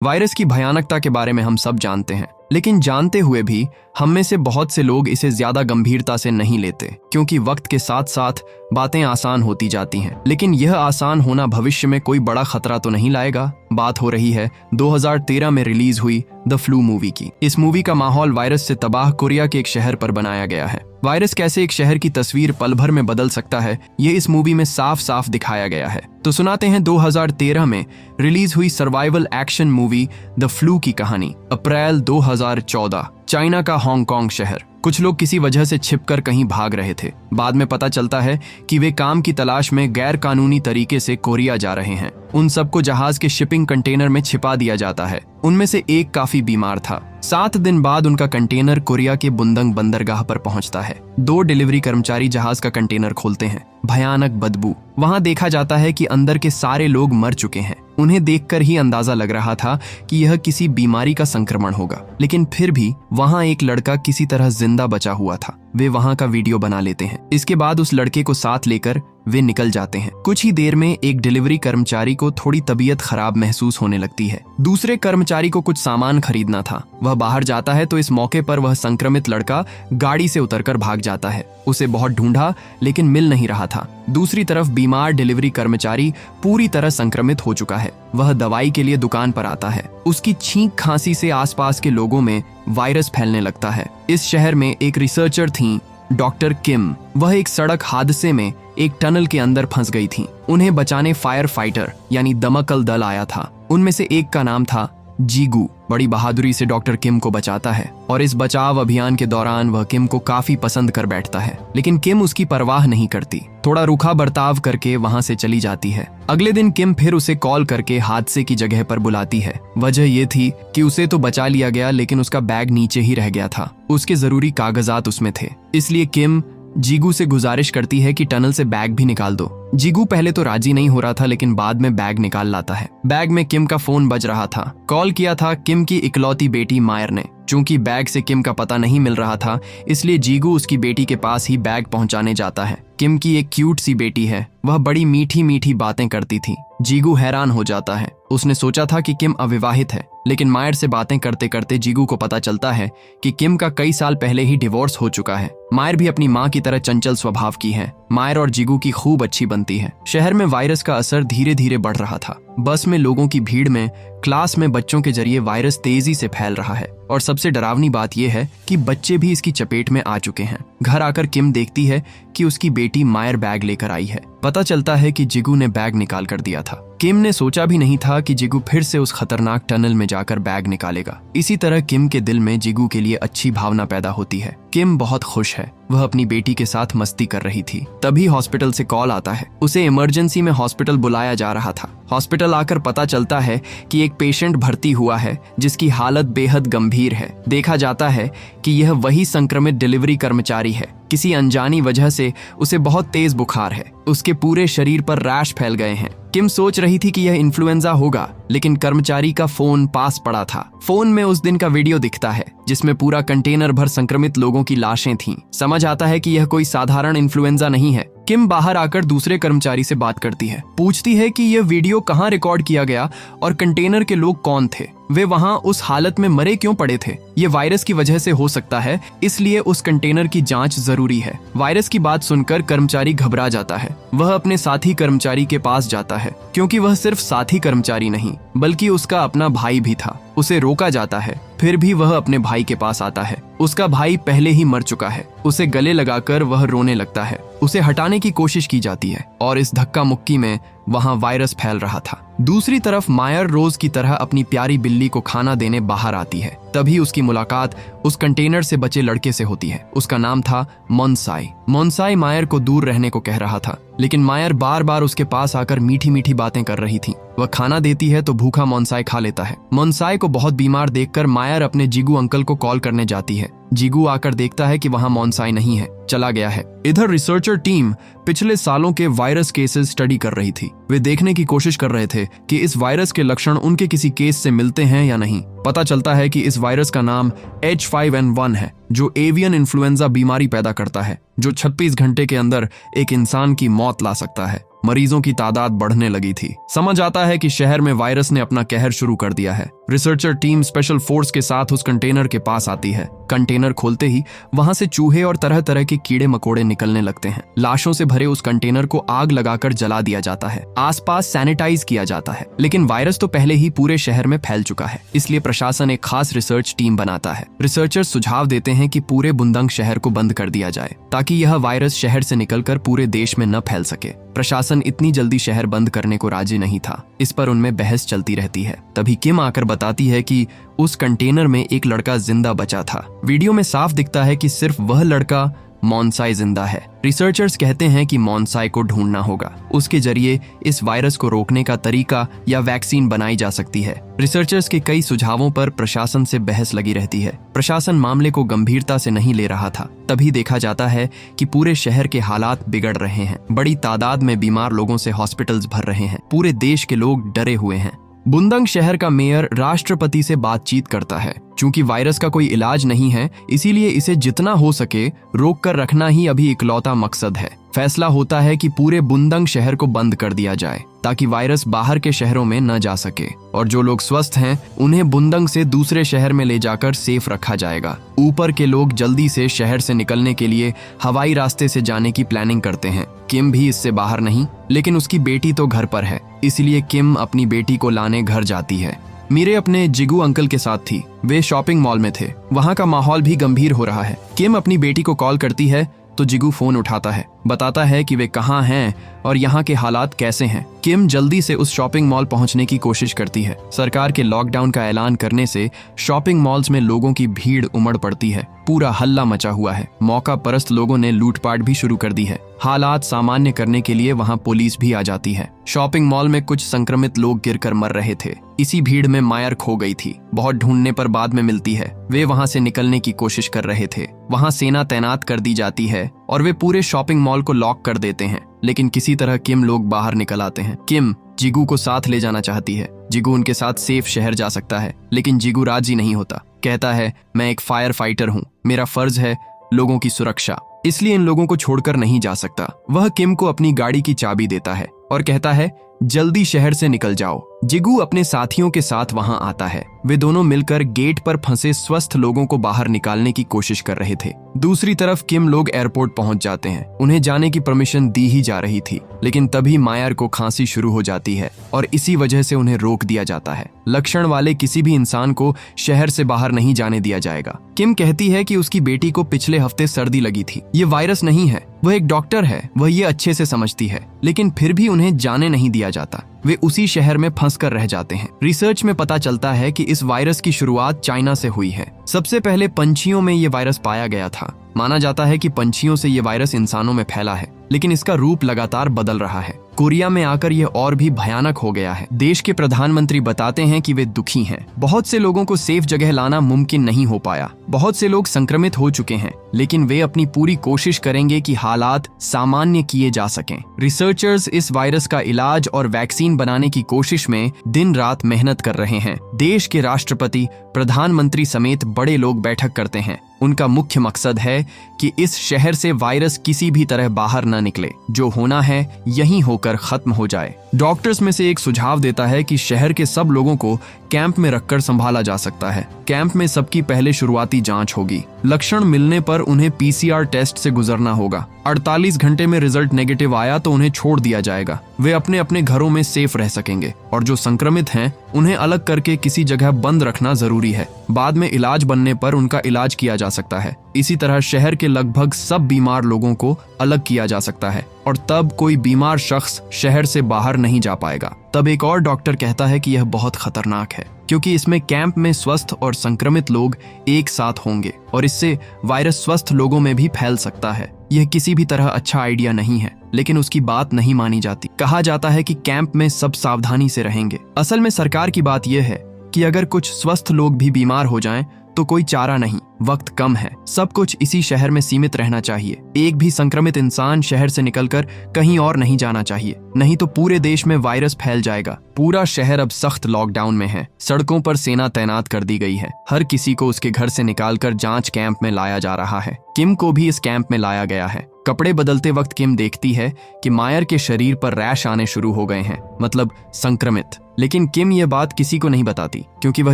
Virus की भयानकता के बारे में हम सब जानते हैं, लेकिन जानते हुए भी हम में से बहुत से लोग इसे ज्यादा गंभीरता से नहीं लेते, क्योंकि वक्त के साथ साथ बातें आसान होती जाती हैं। लेकिन यह आसान होना भविष्य में कोई बड़ा खतरा तो नहीं लाएगा। बात हो रही है 2013 में रिलीज हुई द फ्लू मूवी की। इस मूवी का माहौल वायरस से तबाह कोरिया के एक शहर पर बनाया गया है। वायरस कैसे एक शहर की तस्वीर पल भर में बदल सकता है, ये इस मूवी में साफ साफ दिखाया गया है। तो सुनाते हैं 2013 में रिलीज हुई survival action movie the flu की कहानी। अप्रैल 2014, चाइना का हांगकांग शहर। कुछ लोग किसी वजह से छिपकर कहीं भाग रहे थे। बाद में पता चलता है कि वे काम की तलाश में गैर कानूनी तरीके से कोरिया जा रहे हैं। उन सबको जहाज के शिपिंग कंटेनर में छिपा दिया जाता है। उनमें से एक काफी बीमार था। 7 दिन बाद उनका कंटेनर कोरिया के बुंदंग बंदरगाह पर पहुंचता है। 2 डिलीवरी कर्मचारी जहाज का कंटेनर खोलते हैं। भयानक बदबू। वहां देखा जाता है कि अंदर के सारे लोग मर चुके हैं। उन्हें देखकर ही अंदाजा लग रहा था कि यह किसी बीमारी का संक्रमण होगा, लेकिन फिर भी वहां एक लड़का किसी तरह जिंदा बचा हुआ था। वे वहां का वीडियो बना लेते हैं। इसके बाद उस लड़के को साथ लेकर वे निकल जाते हैं। कुछ ही देर में एक डिलीवरी कर्मचारी को थोड़ी तबीयत खराब महसूस होने लगती है। दूसरे कर्मचारी को कुछ सामान खरीदना था। वह बाहर जाता है तो इस मौके पर वह संक्रमित लड़का गाड़ी से उतरकर भाग जाता है। उसे बहुत ढूंढा लेकिन मिल नहीं रहा था। दूसरी तरफ बीमार डिलीवरी कर्मचारी पूरी तरह संक्रमित हो चुका है। वह दवाई के लिए दुकान पर आता है। उसकी छींक खांसी से आसपास के लोगों में वायरस फैलने लगता है। इस शहर में एक रिसर्चर थी, डॉक्टर किम। वह एक सड़क हादसे में एक टनल के अंदर फंस गई थी। उन्हें बचाने फायर फाइटर यानी दमकल दल आया था। उनमें से एक का नाम था जीगू। बड़ी बहादुरी से डॉक्टर किम को बचाता है और इस बचाव अभियान के दौरान वह किम को काफी पसंद कर बैठता है, लेकिन किम उसकी परवाह नहीं करती। थोड़ा रूखा बर्ताव करके वहां से चली जाती है। अगले दिन किम फिर उसे कॉल करके हादसे की जगह पर बुलाती है। वजह ये थी कि उसे तो बचा लिया गया, लेकिन उसका बैग नीचे ही रह गया था। उसके जरूरी कागजात उसमें थे। इसलिए किम जीगू से गुजारिश करती है कि टनल से बैग भी निकाल दो। जीगू पहले तो राजी नहीं हो रहा था, लेकिन बाद में बैग निकाल लाता है। बैग में किम का फोन बज रहा था। कॉल किया था किम की इकलौती बेटी मायर ने। चूंकि बैग से किम का पता नहीं मिल रहा था, इसलिए जीगू उसकी बेटी के पास ही बैग पहुंचाने जाता है। किम की एक क्यूट सी बेटी है। वह बड़ी मीठी मीठी बातें करती थी। जीगू हैरान हो जाता है। उसने सोचा था कि किम अविवाहित है, लेकिन मायर से बातें करते करते जीगू को पता चलता है कि किम का कई साल पहले ही डिवोर्स हो चुका है। मायर भी अपनी माँ की तरह चंचल स्वभाव की है। मायर और जीगू की खूब अच्छी बनती है। शहर में वायरस का असर धीरे धीरे बढ़ रहा था। बस में लोगों की भीड़ में, क्लास में बच्चों के जरिए वायरस तेजी से फैल रहा है। और सबसे डरावनी बात यह है कि बच्चे भी इसकी चपेट में आ चुके हैं। घर आकर किम देखती है कि उसकी बेटी मायर बैग लेकर आई है। पता चलता है कि जिगू ने बैग निकाल कर दिया था। किम ने सोचा भी नहीं था कि जिगू फिर से उस खतरनाक टनल में जाकर बैग निकालेगा। इसी तरह किम के दिल में जिगू के लिए अच्छी भावना पैदा होती है। किम बहुत खुश है। वह अपनी बेटी के साथ मस्ती कर रही थी। तभी हॉस्पिटल से कॉल आता है। उसे इमरजेंसी में हॉस्पिटल बुलाया जा रहा था। हॉस्पिटल आकर पता चलता है कि एक पेशेंट भर्ती हुआ है जिसकी हालत बेहद गंभीर है। देखा जाता है कि यह वही संक्रमित डिलीवरी कर्मचारी है। किसी अनजानी वजह से उसे बहुत तेज बुखार है। उसके पूरे शरीर पर रैश फैल गए हैं। किम सोच रही थी कि यह इन्फ्लुएंजा होगा, लेकिन कर्मचारी का फोन पास पड़ा था। फोन में उस दिन का वीडियो दिखता है जिसमें पूरा कंटेनर भर संक्रमित लोगों की लाशें थीं। समझ आता है कि यह कोई साधारण इन्फ्लुएंजा नहीं है। किम बाहर आकर दूसरे कर्मचारी से बात करती है। पूछती है कि यह वीडियो कहाँ रिकॉर्ड किया गया और कंटेनर के लोग कौन थे। वे वहां उस हालत में मरे क्यों पड़े थे। ये वायरस की वजह से हो सकता है, इसलिए उस कंटेनर की जांच जरूरी है। वायरस की बात सुनकर कर्मचारी घबरा जाता है। वह अपने साथी कर्मचारी के पास जाता है, क्योंकि वह सिर्फ साथी कर्मचारी नहीं बल्कि उसका अपना भाई भी था। उसे रोका जाता है, फिर भी वह अपने भाई के पास आता है। उसका भाई पहले ही मर चुका है। उसे गले लगाकर वह रोने लगता है। उसे हटाने की कोशिश की जाती है और इस धक्का मुक्की में वहां वायरस फैल रहा था। दूसरी तरफ मायर रोज की तरह अपनी प्यारी बिल्ली को खाना देने बाहर आती है। तभी उसकी मुलाकात उस कंटेनर से बचे लड़के से होती है। उसका नाम था मोनसाई। मोनसाई मायर को दूर रहने को कह रहा था, लेकिन मायर बार बार उसके पास आकर मीठी मीठी बातें कर रही थी। वह खाना देती है तो भूखा मोनसाई खा लेता है। मोनसाई को बहुत बीमार देखकर मायर अपने जीगू अंकल को कॉल करने जाती है। जीगू आकर देखता है कि वहां मोनसाई नहीं है, चला गया है। इधर रिसर्चर टीम पिछले सालों के वायरस केसेस स्टडी कर रही थी। वे देखने की कोशिश कर रहे थे कि इस वायरस के लक्षण उनके किसी केस से मिलते हैं या नहीं। पता चलता है कि इस वायरस का नाम H5N1 है, जो एवियन इन्फ्लुएंजा बीमारी पैदा करता है, जो 36 घंटे के अंदर एक इंसान की मौत ला सकता है। मरीजों की तादाद बढ़ने लगी थी। समझ आता है कि शहर में वायरस ने अपना कहर शुरू कर दिया है। रिसर्चर टीम स्पेशल फोर्स के साथ उस कंटेनर के पास आती है। कंटेनर खोलते ही वहां से चूहे और तरह तरह के कीड़े मकोड़े निकलने लगते हैं। लाशों से भरे उस कंटेनर को आग लगाकर जला दिया जाता है। आसपास सैनिटाइज किया जाता है, लेकिन वायरस तो पहले ही पूरे शहर में फैल चुका है। इसलिए प्रशासन एक खास रिसर्च टीम बनाता है। रिसर्चर सुझाव देते हैं कि पूरे बुंदंग शहर को बंद कर दिया जाए ताकि यह वायरस शहर से निकलकर पूरे देश में न फैल सके। प्रशासन इतनी जल्दी शहर बंद करने को राजी नहीं था। इस पर उनमें बहस चलती रहती है। तभी किम आकर बताती है कि उस कंटेनर में एक लड़का जिंदा बचा था। वीडियो में साफ दिखता है कि सिर्फ वह लड़का मॉन्साई जिंदा है। रिसर्चर्स कहते हैं कि मॉन्साई को ढूंढना होगा। उसके जरिए इस वायरस को रोकने का तरीका या वैक्सीन बनाई जा सकती है। रिसर्चर्स के कई सुझावों पर प्रशासन से बहस लगी रहती है। प्रशासन मामले को गंभीरता से नहीं ले रहा था। तभी देखा जाता है कि पूरे शहर के हालात बिगड़ रहे हैं। बड़ी तादाद में बीमार लोगों से हॉस्पिटल्स भर रहे हैं। पूरे देश के लोग डरे हुए हैं। बुंदंग शहर का मेयर राष्ट्रपति से बातचीत करता है। चूंकि वायरस का कोई इलाज नहीं है, इसीलिए इसे जितना हो सके रोक कर रखना ही अभी इकलौता मकसद है। फैसला होता है कि पूरे बुंदंग शहर को बंद कर दिया जाए ताकि वायरस बाहर के शहरों में न जा सके, और जो लोग स्वस्थ हैं उन्हें बुंदंग से दूसरे शहर में ले जाकर सेफ रखा जाएगा। ऊपर के लोग जल्दी से शहर से निकलने के लिए हवाई रास्ते से जाने की प्लानिंग करते हैं। किम भी इससे बाहर नहीं, लेकिन उसकी बेटी तो घर पर है, इसलिए किम अपनी बेटी को लाने घर जाती है। मीरे अपने जिगू अंकल के साथ थी। वे शॉपिंग मॉल में थे। वहाँ का माहौल भी गंभीर हो रहा है। किम अपनी बेटी को कॉल करती है तो जिगू फोन उठाता है, बताता है कि वे कहाँ हैं और यहाँ के हालात कैसे हैं। किम जल्दी से उस शॉपिंग मॉल पहुँचने की कोशिश करती है। सरकार के लॉकडाउन का ऐलान करने से शॉपिंग मॉल्स में लोगों की भीड़ उमड़ पड़ती है। पूरा हल्ला मचा हुआ है। मौका परस्त लोगों ने लूटपाट भी शुरू कर दी है। हालात सामान्य करने के लिए वहाँ पुलिस भी आ जाती है। शॉपिंग मॉल में कुछ संक्रमित लोग गिरकर मर रहे थे। इसी भीड़ में मायर खो गई थी। बहुत ढूंढने पर बाद में मिलती है। वे वहाँ से निकलने की कोशिश कर रहे थे। वहाँ सेना तैनात कर दी जाती है और वे पूरे शॉपिंग मॉल को लॉक कर देते हैं, लेकिन किसी तरह किम लोग बाहर निकल आते हैं। किम जिगू को साथ ले जाना चाहती है। जिगू उनके साथ सेफ शहर जा सकता है, लेकिन जिगू राजी नहीं होता। कहता है, मैं एक फायर फाइटर हूँ, मेरा फर्ज है लोगों की सुरक्षा, इसलिए इन लोगों को छोड़कर नहीं जा सकता। वह किम को अपनी गाड़ी की चाबी देता है और कहता है, जल्दी शहर से निकल जाओ। जिगू अपने साथियों के साथ वहां आता है। वे दोनों मिलकर गेट पर फंसे स्वस्थ लोगों को बाहर निकालने की कोशिश कर रहे थे। दूसरी तरफ किम लोग एयरपोर्ट पहुंच जाते हैं। उन्हें जाने की परमिशन दी ही जा रही थी, लेकिन तभी मायर को खांसी शुरू हो जाती है और इसी वजह से उन्हें रोक दिया जाता है। लक्षण वाले किसी भी इंसान को शहर से बाहर नहीं जाने दिया जाएगा। किम कहती है कि उसकी बेटी को पिछले हफ्ते सर्दी लगी थी। ये वायरस नहीं है। वह एक डॉक्टर है, वह ये अच्छे से समझती है, लेकिन फिर भी उन्हें जाने नहीं दिया जाता। वे उसी शहर में फंस कर रह जाते हैं। रिसर्च में पता चलता है कि इस वायरस की शुरुआत चाइना से हुई है। सबसे पहले पंछियों में ये वायरस पाया गया था। माना जाता है कि पंछियों से ये वायरस इंसानों में फैला है, लेकिन इसका रूप लगातार बदल रहा है। कोरिया में आकर यह और भी भयानक हो गया है। देश के प्रधानमंत्री बताते हैं कि वे दुखी हैं। बहुत से लोगों को सेफ जगह लाना मुमकिन नहीं हो पाया। बहुत से लोग संक्रमित हो चुके हैं, लेकिन वे अपनी पूरी कोशिश करेंगे कि हालात सामान्य किए जा सकें। रिसर्चर्स इस वायरस का इलाज और वैक्सीन बनाने की कोशिश में दिन रात मेहनत कर रहे हैं। देश के राष्ट्रपति, प्रधानमंत्री समेत बड़े लोग बैठक करते हैं। उनका मुख्य मकसद है कि इस शहर से वायरस किसी भी तरह बाहर न निकले। जो होना है यहीं होकर खत्म हो जाए। डॉक्टर्स में से एक सुझाव देता है कि शहर के सब लोगों को कैंप में रखकर संभाला जा सकता है। कैंप में सबकी पहले शुरुआती जांच होगी। लक्षण मिलने पर उन्हें पीसीआर टेस्ट से गुजरना होगा। 48 घंटे में रिजल्ट नेगेटिव आया तो उन्हें छोड़ दिया जाएगा। वे अपने अपने घरों में सेफ रह सकेंगे, और जो संक्रमित हैं उन्हें अलग करके किसी जगह बंद रखना जरूरी है। बाद में इलाज बनने पर उनका इलाज किया जा सकता है। इसी तरह शहर के लगभग सब बीमार लोगों को अलग किया जा सकता है, और तब कोई बीमार शख्स शहर से बाहर नहीं जा पाएगा। तब एक और डॉक्टर कहता है कि यह बहुत खतरनाक है, क्योंकि इसमें कैंप में स्वस्थ और संक्रमित लोग एक साथ होंगे और इससे वायरस स्वस्थ लोगों में भी फैल सकता है। यह किसी भी तरह अच्छा आइडिया नहीं है, लेकिन उसकी बात नहीं मानी जाती। कहा जाता है कि कैंप में सब सावधानी से रहेंगे। असल में सरकार की बात यह है कि अगर कुछ स्वस्थ लोग भी बीमार हो जाएं तो कोई चारा नहीं, वक्त कम है, सब कुछ इसी शहर में सीमित रहना चाहिए। एक भी संक्रमित इंसान शहर से निकलकर कहीं और नहीं जाना चाहिए, नहीं तो पूरे देश में वायरस फैल जाएगा। पूरा शहर अब सख्त लॉकडाउन में है। सड़कों पर सेना तैनात कर दी गई है। हर किसी को उसके घर से निकालकर जांच कैंप में लाया जा रहा है। किम को भी इस कैंप में लाया गया है। कपड़े बदलते वक्त किम देखती है कि मायर के शरीर पर रैश आने शुरू हो गए हैं, मतलब संक्रमित। लेकिन किम यह बात किसी को नहीं बताती क्योंकि वह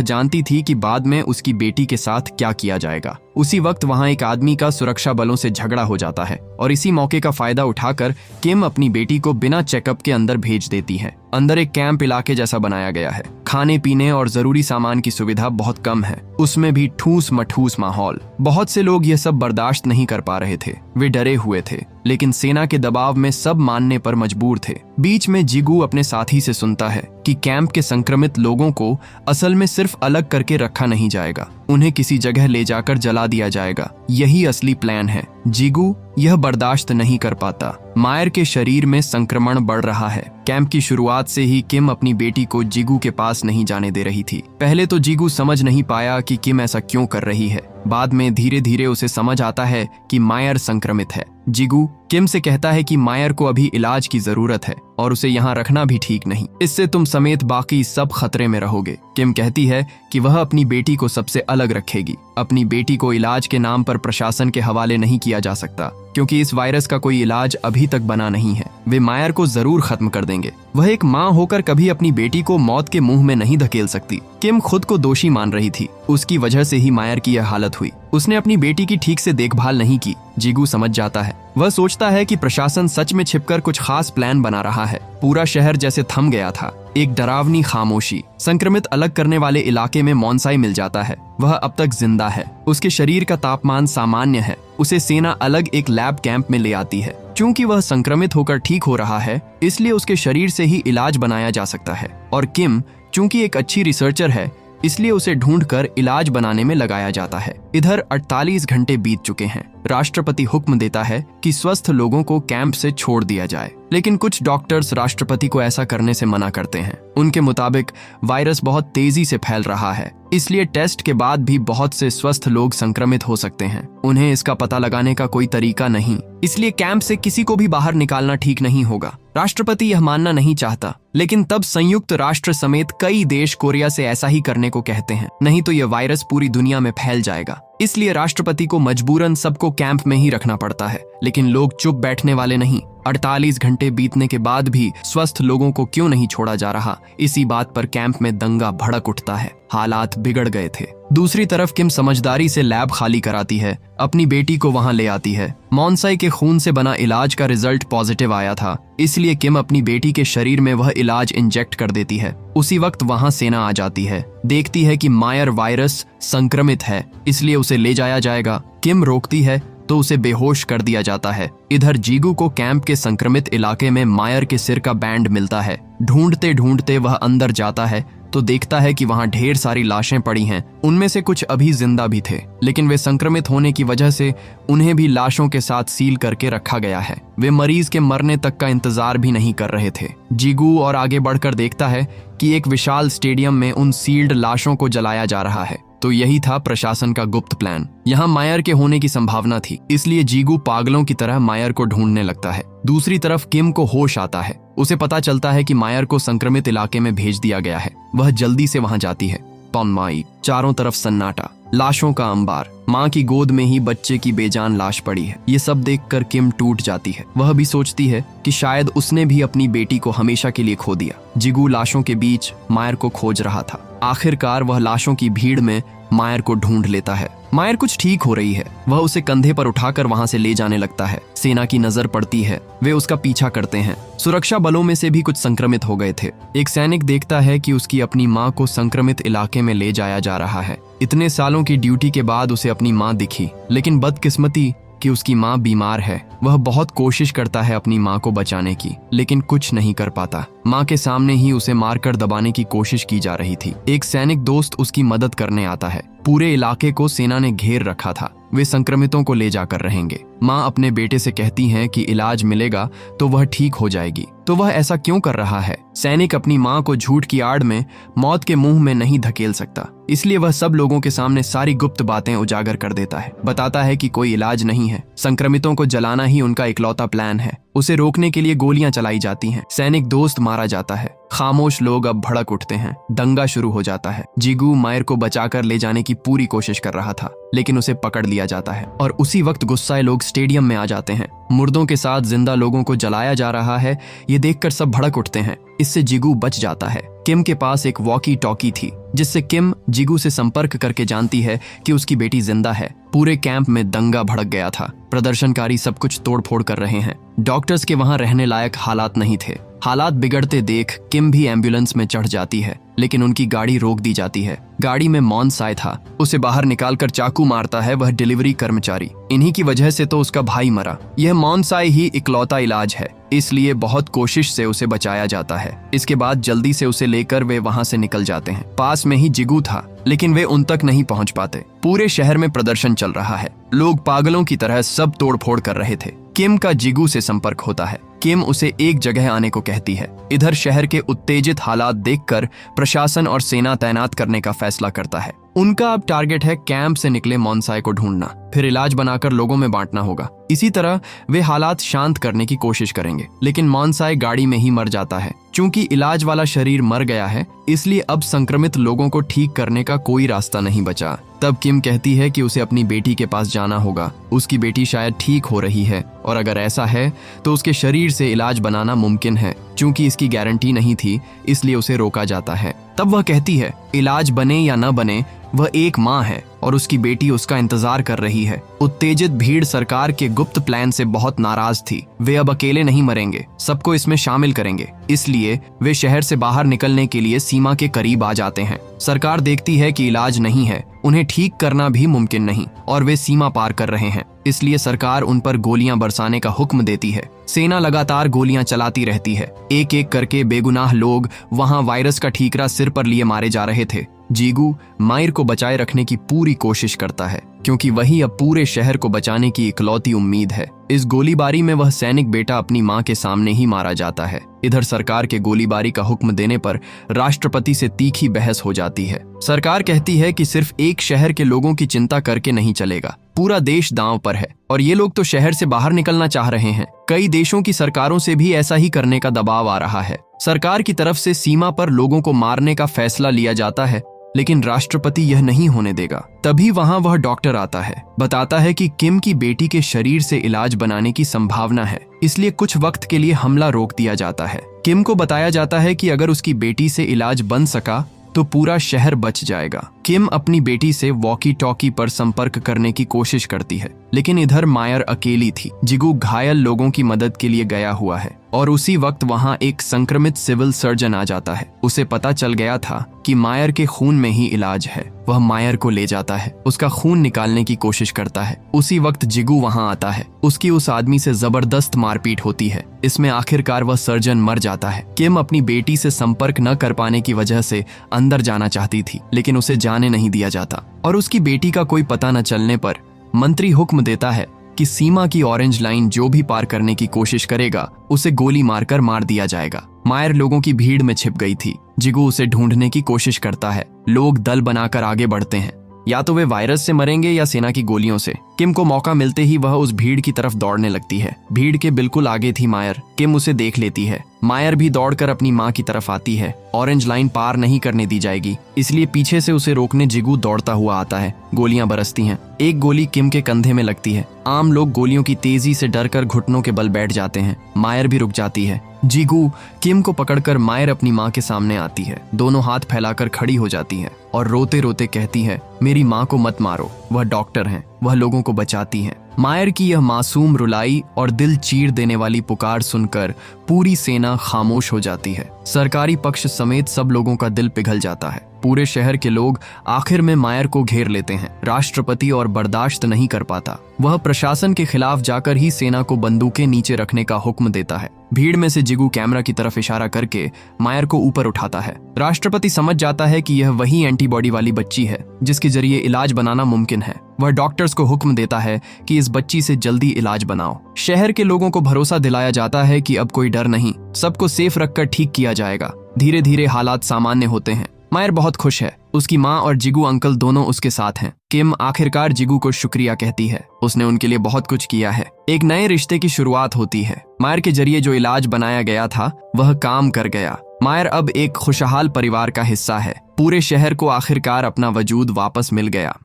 जानती थी कि बाद में उसकी बेटी के साथ क्या किया जाएगा। उसी वक्त वहां एक आदमी का सुरक्षा बलों से झगड़ा हो जाता है और इसी मौके का फायदा उठाकर किम अपनी बेटी को बिना चेकअप के अंदर भेज देती है। अंदर एक कैंप इलाके जैसा बनाया गया है। खाने पीने और जरूरी सामान की सुविधा बहुत कम है, उसमें भी ठूस मठूस माहौल। बहुत से लोग यह सब बर्दाश्त नहीं कर पा रहे थे, वे डरे हुए थे, लेकिन सेना के दबाव में सब मानने पर मजबूर थे। बीच में जिगू अपने साथी से सुनता है कि कैंप के संक्रमित लोगों को असल में सिर्फ अलग करके रखा नहीं जाएगा, उन्हें किसी जगह ले जाकर जला दिया जाएगा। यही असली प्लान है। जिगू यह बर्दाश्त नहीं कर पाता। मायर के शरीर में संक्रमण बढ़ रहा है। कैंप की शुरुआत से ही किम अपनी बेटी को जिगू के पास नहीं जाने दे रही थी। पहले तो जिगू समझ नहीं पाया कि किम ऐसा क्यों कर रही है। बाद में धीरे धीरे उसे समझ आता है कि मायर संक्रमित है। जिगू किम से कहता है कि मायर को अभी इलाज की जरूरत है और उसे यहाँ रखना भी ठीक नहीं, इससे तुम समेत बाकी सब खतरे में रहोगे। किम कहती है कि वह अपनी बेटी को सबसे अलग रखेगी। अपनी बेटी को इलाज के नाम पर प्रशासन के हवाले नहीं किया जा सकता क्योंकि इस वायरस का कोई इलाज अभी तक बना नहीं है। वे मायर को जरूर खत्म कर देंगे। वह एक माँ होकर कभी अपनी बेटी को मौत के मुंह में नहीं धकेल सकती। किम खुद को दोषी मान रही थी, उसकी वजह से ही मायर की यह हालत हुई। उसने अपनी बेटी की ठीक से देखभाल नहीं की। जिगू समझ जाता है। वह सोचता है कि प्रशासन सच में छिपकर कुछ खास प्लान बना रहा है। पूरा शहर जैसे थम गया था। एक डरावनी खामोशी। संक्रमित अलग करने वाले इलाके में मोन्साई मिल जाता है। वह अब तक जिंदा है। उसके शरीर का तापमान सामान्य है। उसे सेना अलग एक लैब कैंप में ले आती है। चूंकि वह संक्रमित होकर ठीक हो रहा है, इसलिए उसके शरीर से ही इलाज बनाया जा सकता है। और किम चूंकि एक अच्छी रिसर्चर है, इसलिए उसे ढूंढकर इलाज बनाने में लगाया जाता है। इधर 48 घंटे बीत चुके हैं। राष्ट्रपति हुक्म देता है कि स्वस्थ लोगों को कैंप से छोड़ दिया जाए, लेकिन कुछ डॉक्टर्स राष्ट्रपति को ऐसा करने से मना करते हैं। उनके मुताबिक वायरस बहुत तेजी से फैल रहा है, इसलिए टेस्ट के बाद भी बहुत से स्वस्थ लोग संक्रमित हो सकते हैं। उन्हें इसका पता लगाने का कोई तरीका नहीं, इसलिए कैंप से किसी को भी बाहर निकालना ठीक नहीं होगा। राष्ट्रपति यह मानना नहीं चाहता, लेकिन तब संयुक्त राष्ट्र समेत कई देश कोरिया से ऐसा ही करने को कहते हैं, नहीं तो यह वायरस पूरी दुनिया में फैल जाएगा। इसलिए राष्ट्रपति को मजबूरन सबको कैंप में ही रखना पड़ता है, लेकिन लोग चुप बैठने वाले नहीं। 48 घंटे बीतने के बाद भी स्वस्थ लोगों को क्यों नहीं छोड़ा जा रहा, इसी बात पर कैंप में दंगा भड़क उठता है। हालात बिगड़ गए थे। दूसरी तरफ किम समझदारी से लैब खाली कराती है, अपनी बेटी को वहां ले आती है। मोन्साई के खून से बना इलाज का रिजल्ट पॉजिटिव आया था, इसलिए किम अपनी बेटी के शरीर में वह इलाज इंजेक्ट कर देती है। उसी वक्त वहां सेना आ जाती है, देखती है कि मायर वायरस संक्रमित है, इसलिए उसे ले जाया जाएगा। किम रोकती है तो उसे बेहोश कर दिया जाता है। इधर जिगू को कैंप के संक्रमित इलाके में मायर के सिर का बैंड मिलता है। ढूंढते ढूंढते वह अंदर जाता है तो देखता है कि वहां ढेर सारी लाशें पड़ी हैं। उनमें से कुछ अभी जिंदा भी थे, लेकिन वे संक्रमित होने की वजह से उन्हें भी लाशों के साथ सील करके रखा गया है। वे मरीज के मरने तक का इंतजार भी नहीं कर रहे थे। जिगू और आगे बढ़कर देखता है कि एक विशाल स्टेडियम में उन सील्ड लाशों को जलाया जा रहा है। तो यही था प्रशासन का गुप्त प्लान। यहाँ मायर के होने की संभावना थी, इसलिए जिगू पागलों की तरह मायर को ढूंढने लगता है। दूसरी तरफ किम को होश आता है। उसे पता चलता है कि मायर को संक्रमित इलाके में भेज दिया गया है। वह जल्दी से वहां जाती है। पॉनमाई, चारों तरफ सन्नाटा, लाशों का अंबार। माँ की गोद में ही बच्चे की बेजान लाश पड़ी है। ये सब देखकर किम टूट जाती है। वह भी सोचती है कि शायद उसने भी अपनी बेटी को हमेशा के लिए खो दिया। जिगू लाशों के बीच मायर को खोज रहा था। आखिरकार वह लाशों की भीड़ में मायर को ढूंढ लेता है। मायर कुछ ठीक हो रही है। वह उसे कंधे पर उठाकर वहां से ले जाने लगता है। सेना की नजर पड़ती है, वे उसका पीछा करते हैं। सुरक्षा बलों में से भी कुछ संक्रमित हो गए थे। एक सैनिक देखता है कि उसकी अपनी माँ को संक्रमित इलाके में ले जाया जा रहा है। इतने सालों की ड्यूटी के बाद उसे अपनी माँ दिखी, लेकिन बदकिस्मती कि उसकी माँ बीमार है। वह बहुत कोशिश करता है अपनी माँ को बचाने की, लेकिन कुछ नहीं कर पाता। माँ के सामने ही उसे मारकर दबाने की कोशिश की जा रही थी। एक सैनिक दोस्त उसकी मदद करने आता है। पूरे इलाके को सेना ने घेर रखा था। वे संक्रमितों को ले जाकर रहेंगे। माँ अपने बेटे से कहती हैं कि इलाज मिलेगा तो वह ठीक हो जाएगी। तो वह ऐसा क्यों कर रहा है? सैनिक अपनी माँ को झूठ की आड़ में मौत के मुंह में नहीं धकेल सकता, इसलिए वह सब लोगों के सामने सारी गुप्त बातें उजागर कर देता है। बताता है कि कोई इलाज नहीं है, संक्रमितों को जलाना ही उनका इकलौता प्लान है। उसे रोकने के लिए गोलियां चलाई जाती हैं। सैनिक दोस्त मारा मारा जाता है। खामोश लोग अब भड़क उठते हैं। दंगा शुरू हो जाता है। जिगू मायर को बचाकर ले जाने की पूरी कोशिश कर रहा था, लेकिन उसे पकड़ लिया जाता है और उसी वक्त गुस्साए लोग स्टेडियम में आ जाते हैं। मुर्दों के साथ जिंदा लोगों को जलाया जा रहा है। ये देखकर सब भड़क उठते हैं। इससे जिगू बच जाता है। किम के पास एक वॉकी टॉकी थी, जिससे किम जिगू से संपर्क करके जानती है कि उसकी बेटी जिंदा है। पूरे कैंप में दंगा भड़क गया था। प्रदर्शनकारी सब कुछ तोड़फोड़ कर रहे हैं। डॉक्टर्स के वहां रहने लायक हालात नहीं थे। हालात बिगड़ते देख किम भी एम्बुलेंस में चढ़ जाती है, लेकिन उनकी गाड़ी रोक दी जाती है। गाड़ी में मॉनसाय था। उसे बाहर निकालकर चाकू मारता है वह डिलीवरी कर्मचारी। इन्हीं की वजह से तो उसका भाई मरा। यह मॉनसाय ही इकलौता इलाज है, इसलिए बहुत कोशिश से उसे बचाया जाता है। इसके बाद जल्दी से उसे लेकर वे वहां से निकल जाते हैं। पास में ही जिगू था, लेकिन वे उन तक नहीं पहुंच पाते। पूरे शहर में प्रदर्शन चल रहा है। लोग पागलों की तरह सब तोड़फोड़ कर रहे थे। किम का जिगू से संपर्क होता है। किम उसे एक जगह आने को कहती है। इधर शहर के उत्तेजित हालात देखकर प्रशासन और सेना तैनात करने का फैसला करता है। उनका अब टारगेट है कैंप से निकले मॉनसाय को ढूंढना, फिर इलाज बनाकर लोगों में बांटना होगा। इसी तरह वे हालात शांत करने की कोशिश करेंगे, लेकिन मॉनसाय गाड़ी में ही मर जाता है। चूंकि इलाज वाला शरीर मर गया है, इसलिए अब संक्रमित लोगों को ठीक करने का कोई रास्ता नहीं बचा। तब किम कहती है कि उसे अपनी बेटी के पास जाना होगा। उसकी बेटी शायद ठीक हो रही है, और अगर ऐसा है तो उसके शरीर से इलाज बनाना मुमकिन है। चूंकि इसकी गारंटी नहीं थी, इसलिए उसे रोका जाता है। तब वह कहती है, इलाज बने या न बने, वह एक माँ है और उसकी बेटी उसका इंतजार कर रही है। उत्तेजित भीड़ सरकार के गुप्त प्लान से बहुत नाराज थी। वे अब अकेले नहीं मरेंगे, सबको इसमें शामिल करेंगे। इसलिए वे शहर से बाहर निकलने के लिए सीमा के करीब आ जाते हैं। सरकार देखती है कि इलाज नहीं है, उन्हें ठीक करना भी मुमकिन नहीं, और वे सीमा पार कर रहे हैं। इसलिए सरकार उन पर गोलियां बरसाने का हुक्म देती है। सेना लगातार गोलियां चलाती रहती है। एक एक करके बेगुनाह लोग वहां वायरस का ठीकरा सिर पर लिए मारे जा रहे थे। जिगू मायर को बचाए रखने की पूरी कोशिश करता है, क्योंकि वही अब पूरे शहर को बचाने की इकलौती उम्मीद है। इस गोलीबारी में वह सैनिक बेटा अपनी मां के सामने ही मारा जाता है। इधर सरकार के गोलीबारी का हुक्म देने पर राष्ट्रपति से तीखी बहस हो जाती है। सरकार कहती है कि सिर्फ एक शहर के लोगों की चिंता करके नहीं चलेगा, पूरा देश दांव पर है, और ये लोग तो शहर से बाहर निकलना चाह रहे हैं। कई देशों की सरकारों से भी ऐसा ही करने का दबाव आ रहा है। सरकार की तरफ से सीमा पर लोगों को मारने का फैसला लिया जाता है, लेकिन राष्ट्रपति यह नहीं होने देगा। तभी वहां वह डॉक्टर आता है, बताता है कि किम की बेटी के शरीर से इलाज बनाने की संभावना है, इसलिए कुछ वक्त के लिए हमला रोक दिया जाता है। किम को बताया जाता है कि अगर उसकी बेटी से इलाज बन सका तो पूरा शहर बच जाएगा। किम अपनी बेटी से वॉकी टॉकी पर संपर्क करने की कोशिश करती है, लेकिन इधर मायर अकेली थी। जिगू घायल लोगों की मदद के लिए गया हुआ है, और उसी वक्त वहां एक संक्रमित सिविल सर्जन आ जाता है। उसे पता चल गया था कि मायर के खून में ही इलाज है। वह मायर को ले जाता है, उसका खून निकालने की कोशिश करता है। उसी वक्त जिगू वहां आता है। उसकी उस आदमी से जबरदस्त मारपीट होती है। इसमें आखिरकार वह सर्जन मर जाता है। किम अपनी बेटी से संपर्क न कर पाने की वजह से अंदर जाना चाहती थी, लेकिन उसे जाने नहीं दिया जाता, और उसकी बेटी का कोई पता न चलने पर मंत्री हुक्म देता है कि सीमा की ऑरेंज लाइन जो भी पार करने की कोशिश करेगा उसे गोली मारकर मार दिया जाएगा। मायर लोगों की भीड़ में छिप गई थी। जिगू उसे ढूंढने की कोशिश करता है। लोग दल बनाकर आगे बढ़ते हैं, या तो वे वायरस से मरेंगे या सेना की गोलियों से। किम को मौका मिलते ही वह उस भीड़ की तरफ दौड़ने लगती है। भीड़ के बिल्कुल आगे थी मायर। किम उसे देख लेती है। मायर भी दौड़कर अपनी मां की तरफ आती है। ऑरेंज लाइन पार नहीं करने दी जाएगी, इसलिए पीछे से उसे रोकने जिगू दौड़ता हुआ आता है। गोलियां बरसती हैं। एक गोली किम के कंधे में लगती है। आम लोग गोलियों की तेजी से डरकर घुटनों के बल बैठ जाते हैं। मायर भी रुक जाती है। जिगू किम को पकड़कर मायर अपनी मां के सामने आती है। दोनों हाथ फैलाकर खड़ी हो जाती है और रोते रोते कहती है, मेरी मां को मत मारो, वह डॉक्टर हैं, वह लोगों को बचाती हैं। मायर की यह मासूम रुलाई और दिल चीर देने वाली पुकार सुनकर पूरी सेना खामोश हो जाती है। सरकारी पक्ष समेत सब लोगों का दिल पिघल जाता है। पूरे शहर के लोग आखिर में मायर को घेर लेते हैं। राष्ट्रपति और बर्दाश्त नहीं कर पाता। वह प्रशासन के खिलाफ जाकर ही सेना को बंदूकें नीचे रखने का हुक्म देता है। भीड़ में से जिगू कैमरा की तरफ इशारा करके मायर को ऊपर उठाता है। राष्ट्रपति समझ जाता है कि यह वही एंटीबॉडी वाली बच्ची है जिसके जरिए इलाज बनाना मुमकिन है। वह डॉक्टर्स को हुक्म देता है कि इस बच्ची से जल्दी इलाज बनाओ। शहर के लोगों को भरोसा दिलाया जाता है कि अब कोई डर नहीं, सबको सेफ रखकर ठीक किया जाएगा। धीरे धीरे हालात सामान्य होते हैं। मायर बहुत खुश है। उसकी माँ और जिगू अंकल दोनों उसके साथ हैं। किम आखिरकार जिगू को शुक्रिया कहती है, उसने उनके लिए बहुत कुछ किया है। एक नए रिश्ते की शुरुआत होती है। मायर के जरिए जो इलाज बनाया गया था वह काम कर गया। मायर अब एक खुशहाल परिवार का हिस्सा है। पूरे शहर को आखिरकार अपना वजूद वापस मिल गया।